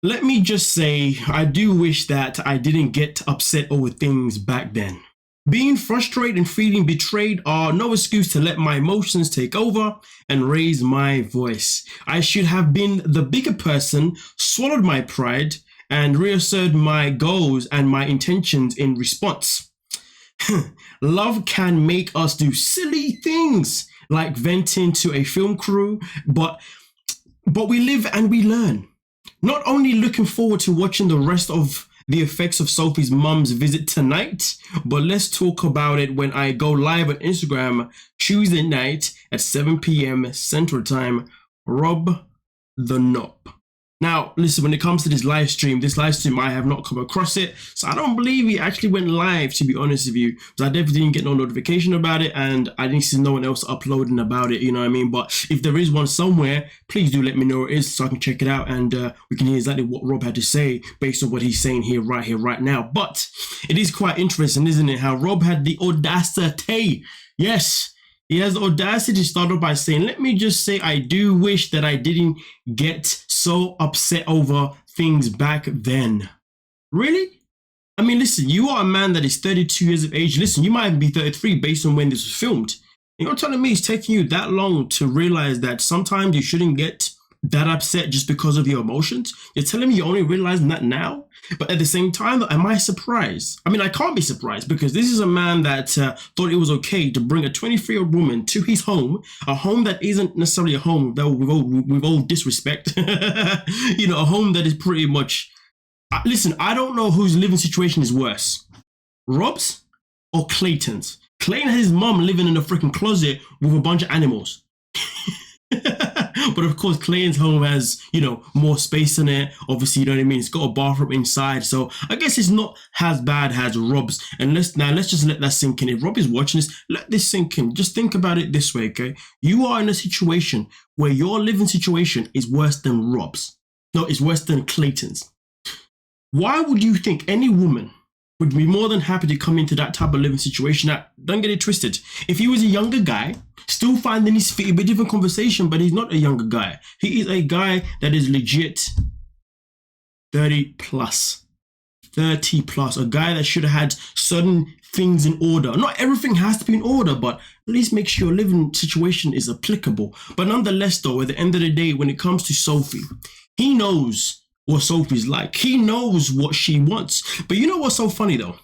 Let me just say, I do wish that I didn't get upset over things back then. Being frustrated and feeling betrayed are no excuse to let my emotions take over and raise my voice. I should have been the bigger person, swallowed my pride, and reasserted my goals and my intentions in response. Love can make us do silly things like venting to a film crew, but we live and we learn. Not only looking forward to watching the rest of the effects of Sophie's mum's visit tonight, but let's talk about it when I go live on Instagram Tuesday night at 7 p.m. Central Time. Rob the knob. Now, listen, when it comes to this live stream, I have not come across it. So I don't believe he actually went live, to be honest with you. Because I definitely didn't get no notification about it. And I didn't see no one else uploading about it, you know what I mean? But if there is one somewhere, please do let me know where it is so I can check it out. And we can hear exactly what Rob had to say based on what he's saying here, right now. But it is quite interesting, isn't it? How Rob had the audacity. Yes. He has the audacity to start off by saying, let me just say, I do wish that I didn't get so upset over things back then. Really? I mean, listen, you are a man that is 32 years of age. Listen, you might even be 33 based on when this was filmed. You're telling me it's taking you that long to realize that sometimes you shouldn't get that upset just because of your emotions? You're telling me you're only realizing that now? But at the same time, am I surprised? I mean, I can't be surprised because this is a man that thought it was okay to bring a 23-year-old woman to his home, a home that isn't necessarily a home, that with all disrespect, you know, a home that is pretty much, listen, I don't know whose living situation is worse, Rob's or Clayton's. Clayton has his mom living in a freaking closet with a bunch of animals. But of course, Clayton's home has, you know, more space in it. Obviously, you know what I mean? It's got a bathroom inside. So I guess it's not as bad as Rob's. And let's just let that sink in. If Rob is watching this, let this sink in. Just think about it this way, okay? You are in a situation where your living situation is worse than Rob's. No, it's worse than Clayton's. Why would you think any woman would be more than happy to come into that type of living situation? Now, don't get it twisted. If he was a younger guy, still finding his feet, a bit different conversation, but he's not a younger guy. He is a guy that is legit 30 plus, a guy that should have had certain things in order. Not everything has to be in order, but at least make sure your living situation is applicable. But nonetheless, though, at the end of the day, when it comes to Sophie, he knows what Sophie's like. He knows what she wants. But you know what's so funny though?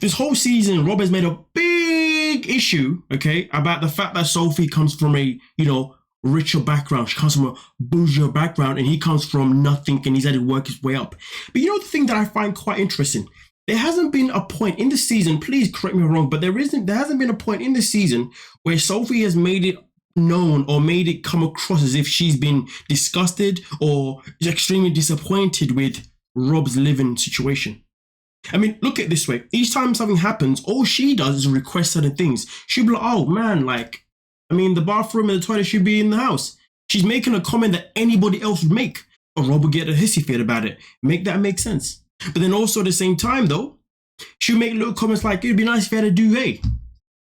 This whole season, Rob has made a big issue, okay, about the fact that Sophie comes from a, you know, richer background. She comes from a bourgeois background and he comes from nothing and he's had to work his way up. But you know the thing that I find quite interesting? There hasn't been a point in the season, please correct me if I'm wrong, but there hasn't been a point in the season where Sophie has made it known or made it come across as if she's been disgusted or extremely disappointed with Rob's living situation. I mean, look at it this way. Each time something happens, all she does is request certain things. She'll be like, oh man, like, I mean, the bathroom and the toilet should be in the house. She's making a comment that anybody else would make. Or Rob would get a hissy fit about it. Make that make sense. But then also at the same time though, she'll make little comments like, it'd be nice if you had a duvet.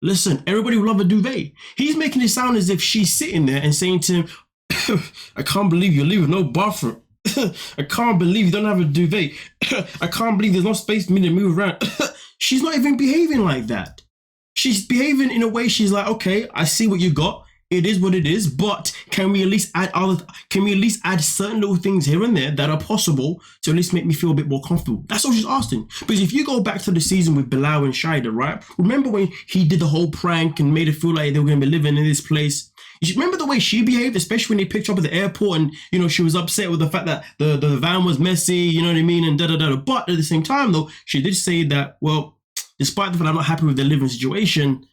Listen, everybody will love a duvet. He's making it sound as if she's sitting there and saying to him, I can't believe you're leaving no bathroom. I can't believe you don't have a duvet. I can't believe there's no space for me to move around. She's not even behaving like that. She's behaving in a way she's like, okay, I see what you got. It is what it is, but can we at least add certain little things here and there that are possible to at least make me feel a bit more comfortable? That's all she's asking. Because if you go back to the season with Bilal and Shida, right? Remember when he did the whole prank and made it feel like they were going to be living in this place? You remember the way she behaved, especially when he picked her up at the airport and, you know, she was upset with the fact that the van was messy, you know what I mean, and da-da-da. But at the same time, though, she did say that, well, despite the fact I'm not happy with the living situation,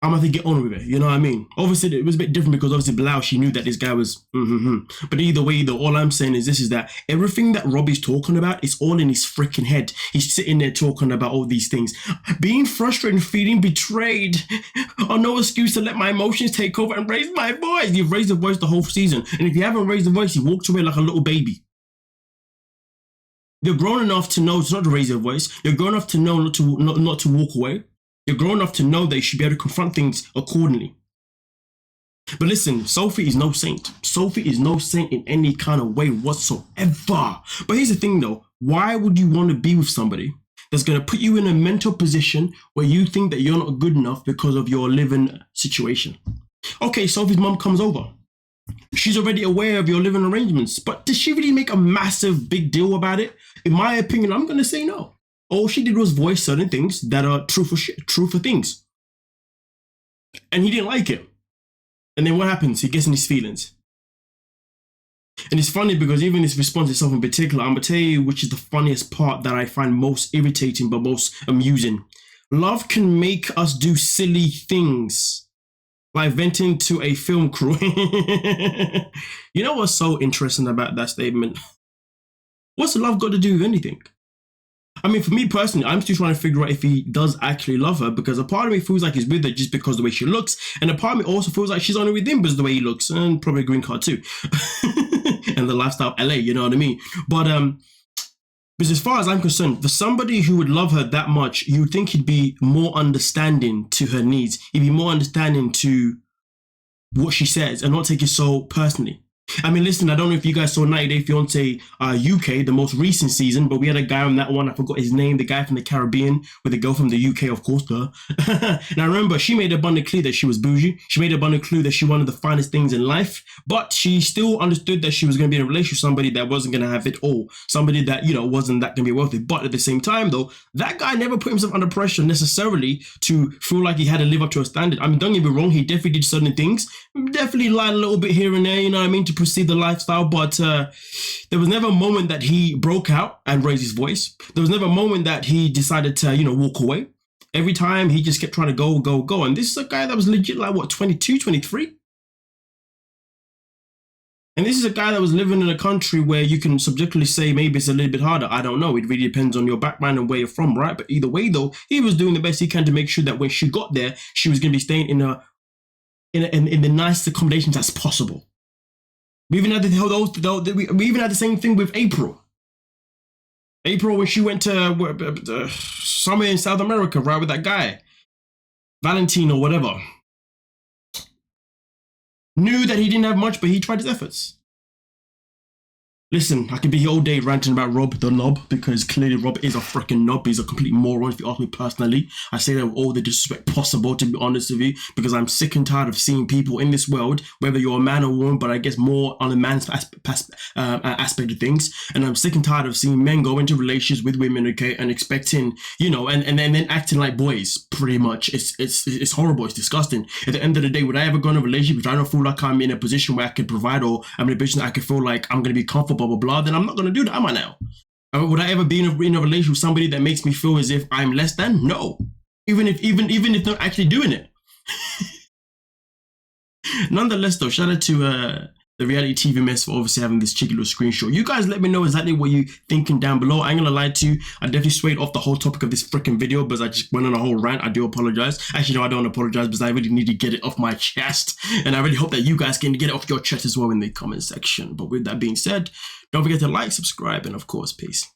I'm going to get on with it, you know what I mean? Obviously, it was a bit different because obviously Bilal, she knew that this guy was, But either way, though, all I'm saying is this, is that everything that Robbie's talking about is all in his freaking head. He's sitting there talking about all these things. Being frustrated and feeling betrayed are no excuse to let my emotions take over and raise my voice. You've raised the voice the whole season. And if you haven't raised the voice, you walked away like a little baby. You're grown enough to know it's not to raise your voice. You're grown enough to know not to walk away. You're grown enough to know that you should be able to confront things accordingly. But listen, Sophie is no saint. Sophie is no saint in any kind of way whatsoever. But here's the thing though, why would you want to be with somebody that's going to put you in a mental position where you think that you're not good enough because of your living situation? Okay, Sophie's mom comes over. She's already aware of your living arrangements, but does she really make a massive big deal about it? In my opinion, I'm going to say no. All she did was voice certain things that are true for things. And he didn't like it. And then what happens? He gets in his feelings. And it's funny because even this response itself in particular, I'm going to tell you which is the funniest part that I find most irritating but most amusing. Love can make us do silly things, like venting to a film crew. You know what's so interesting about that statement? What's love got to do with anything? I mean, for me personally, I'm still trying to figure out if he does actually love her, because a part of me feels like he's with her just because of the way she looks, and a part of me also feels like she's only with him because of the way he looks, and probably a green card too. And the lifestyle of LA, you know what I mean? But because as far as I'm concerned, for somebody who would love her that much, you would think he'd be more understanding to her needs. He'd be more understanding to what she says and not take it so personally. I mean, listen, I don't know if you guys saw 90 Day Fiance UK, the most recent season, but we had a guy on that one, I forgot his name, the guy from the Caribbean with a girl from the UK, of course. And I remember she made abundant clear that she was bougie. She made abundant clear that she wanted the finest things in life, but she still understood that she was going to be in a relationship with somebody that wasn't going to have it all. Somebody that, you know, wasn't that going to be worth it. But at the same time, though, that guy never put himself under pressure necessarily to feel like he had to live up to a standard. I mean, don't get me wrong, he definitely did certain things, definitely lied a little bit here and there, you know what I mean, to proceed the lifestyle, but there was never a moment that he broke out and raised his voice. There was never a moment that he decided to, you know, walk away. Every time he just kept trying to go. And this is a guy that was legit like, what, 22, 23? And this is a guy that was living in a country where you can subjectively say maybe it's a little bit harder. I don't know. It really depends on your background and where you're from, right? But either way, though, he was doing the best he can to make sure that when she got there, she was going to be staying in the nicest accommodations as possible. We even had we even had the same thing with April. April, when she went to somewhere in South America, right, with that guy, Valentine or whatever. Knew that he didn't have much, but he tried his efforts. Listen, I could be here all day ranting about Rob the knob, because clearly Rob is a freaking knob. He's a complete moron, if you ask me personally. I say that with all the disrespect possible, to be honest with you, because I'm sick and tired of seeing people in this world, whether you're a man or woman, but I guess more on the man's aspect of things. And I'm sick and tired of seeing men go into relations with women, okay, and expecting, you know, and then acting like boys, pretty much. It's horrible. It's disgusting. At the end of the day, would I ever go in a relationship if I don't feel like I'm in a position where I can provide, or I'm in a position that I can feel like I'm going to be comfortable, blah, blah, blah, then I'm not going to do that, am I now? Would I ever be in a relationship with somebody that makes me feel as if I'm less than? No. Even if not actually doing it. Nonetheless, though, shout out to the reality TV mess for obviously having this cheeky little screenshot. You guys let me know exactly what you're thinking down below. I ain't gonna lie to you, I definitely swayed off the whole topic of this freaking video because I just went on a whole rant. I do apologize. Actually, no, I don't apologize because I really need to get it off my chest. And I really hope that you guys can get it off your chest as well in the comment section. But with that being said, don't forget to like, subscribe, and of course, peace.